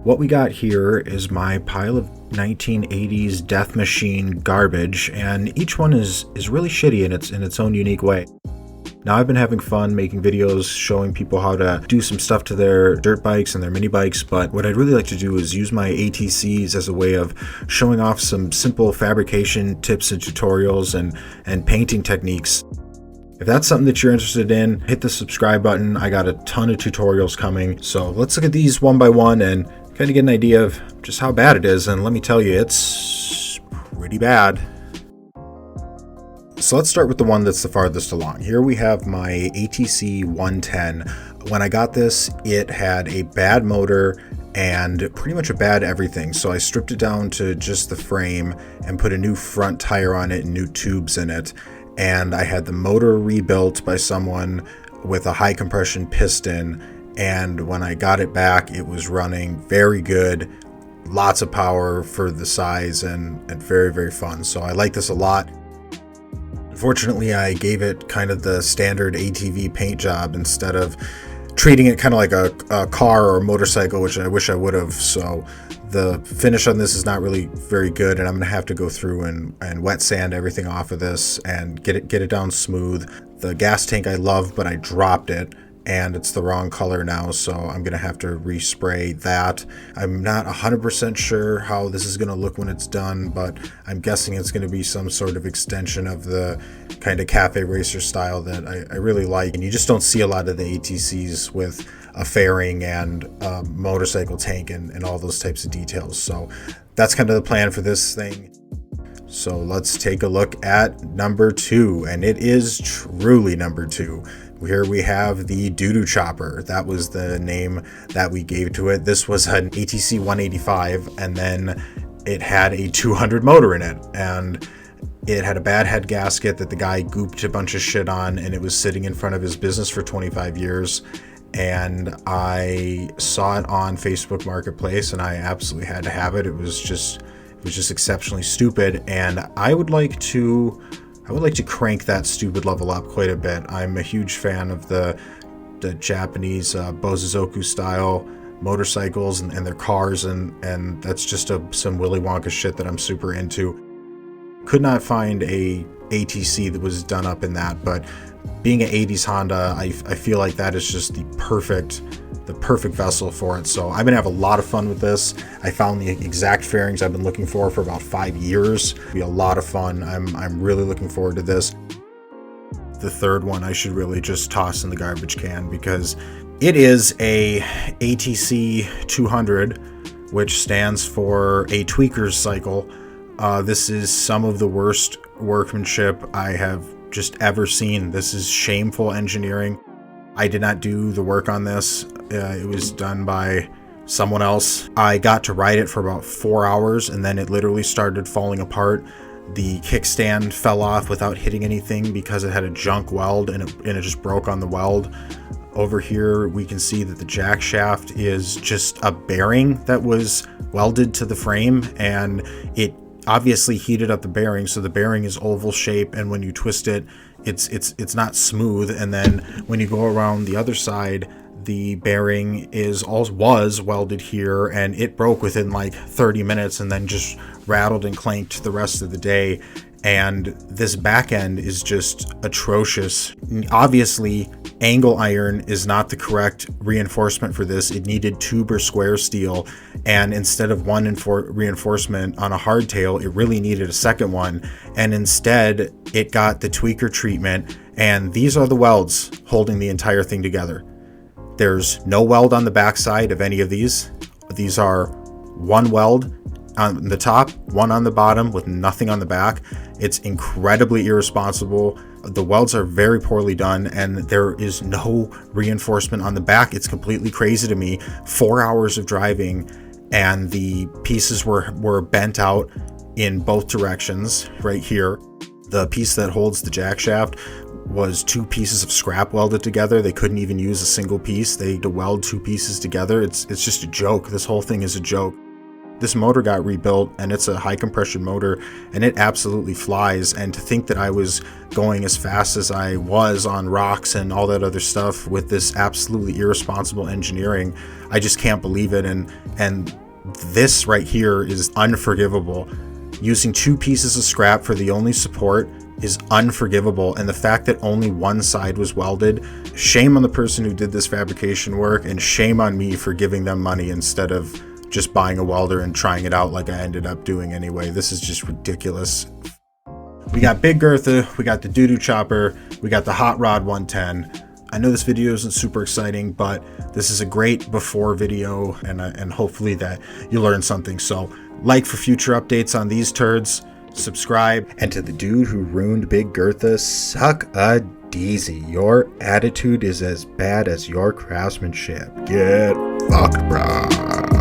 What we got here is my pile of 1980s death machine garbage, and each one is really shitty in its own unique way. Now, I've been having fun making videos showing people how to do some stuff to their dirt bikes and their mini bikes, but what I'd really like to do is use my ATCs as a way of showing off some simple fabrication tips and tutorials and painting techniques. If that's something that you're interested in, hit the subscribe button. I got a ton of tutorials coming, so let's look at these one by one and kind of get an idea of just how bad it is, and let me tell you, it's pretty bad. So let's start with the one that's the farthest along. Here we have my ATC 110. When I got this, it had a bad motor and pretty much a bad everything. So I stripped it down to just the frame and put a new front tire on it and new tubes in it. And I had the motor rebuilt by someone with a high compression piston. And when I got it back, it was running very good, lots of power for the size, and very, very fun. So I like this a lot. Unfortunately, I gave it kind of the standard ATV paint job instead of treating it kind of like a car or a motorcycle, which I wish I would have. So the finish on this is not really very good, and I'm going to have to go through and wet sand everything off of this and get it down smooth. The gas tank I love, but I dropped it, and it's the wrong color now, so I'm going to have to respray that. I'm not 100% sure how this is going to look when it's done, but I'm guessing it's going to be some sort of extension of the kind of cafe racer style that I really like. And you just don't see a lot of the ATCs with a fairing and a motorcycle tank and all those types of details. So that's kind of the plan for this thing. So let's take a look at number 2, and it is truly number 2. Here we have the doo-doo chopper. That was the name that we gave to it. This was an ATC 185, and then it had a 200 motor in it, and it had a bad head gasket that the guy gooped a bunch of shit on, and it was sitting in front of his business for 25 years. And I saw it on Facebook Marketplace, and I absolutely had to have it. It was just exceptionally stupid, and I would like to crank that stupid level up quite a bit. I'm a huge fan of the Japanese Bosozoku style motorcycles and their cars, and that's just some Willy Wonka shit that I'm super into. Could not find a ATC that was done up in that, but being an 80s Honda, I feel like that is just the perfect vessel for it. So I'm gonna have a lot of fun with this. I found the exact fairings I've been looking for about 5 years. It'll be a lot of fun. I'm really looking forward to this. The third one I should really just toss in the garbage can, because it is a ATC 200, which stands for a tweaker's cycle. This is some of the worst workmanship I have just ever seen. This is shameful engineering. I did not do the work on this. It was done by someone else. I got to ride it for about 4 hours, and then it literally started falling apart. The kickstand fell off without hitting anything because it had a junk weld, and it just broke on the weld. Over here we can see that the jack shaft is just a bearing that was welded to the frame, and it obviously heated up the bearing, so the bearing is oval shape, and when you twist it, it's not smooth. And then when you go around the other side, the bearing was welded here, and it broke within like 30 minutes and then just rattled and clanked the rest of the day. And this back end is just atrocious. Obviously, angle iron is not the correct reinforcement for this. It needed tube or square steel, and instead of one reinforcement on a hardtail, it really needed a second one, and instead it got the tweaker treatment, and these are the welds holding the entire thing together. There's no weld on the backside of any of these. These are one weld on the top, one on the bottom, with nothing on the back. It's incredibly irresponsible. The welds are very poorly done, and there is no reinforcement on the back. It's completely crazy to me. 4 hours of driving, and the pieces were bent out in both directions. Right here, the piece that holds the jack shaft was 2 pieces of scrap welded together. They couldn't even use a single piece. They had to weld 2 pieces together. It's just a joke. This whole thing is a joke. this motor got rebuilt, and it's a high compression motor, and it absolutely flies. And to think that I was going as fast as I was on rocks and all that other stuff with this absolutely irresponsible engineering, I just can't believe it. And this right here is unforgivable. Using 2 pieces of scrap for the only support is unforgivable, and the fact that only one side was welded, shame on the person who did this fabrication work, and shame on me for giving them money instead of just buying a welder and trying it out like I ended up doing anyway. This is just ridiculous. We got Big Gertha, we got the doo-doo chopper, we got the Hot Rod 110. I know this video isn't super exciting, but this is a great before video, and hopefully that you learn something. So like for future updates on these turds, subscribe, and to the dude who ruined Big Gertha, suck a deezy. Your attitude is as bad as your craftsmanship. Get fucked, bruh.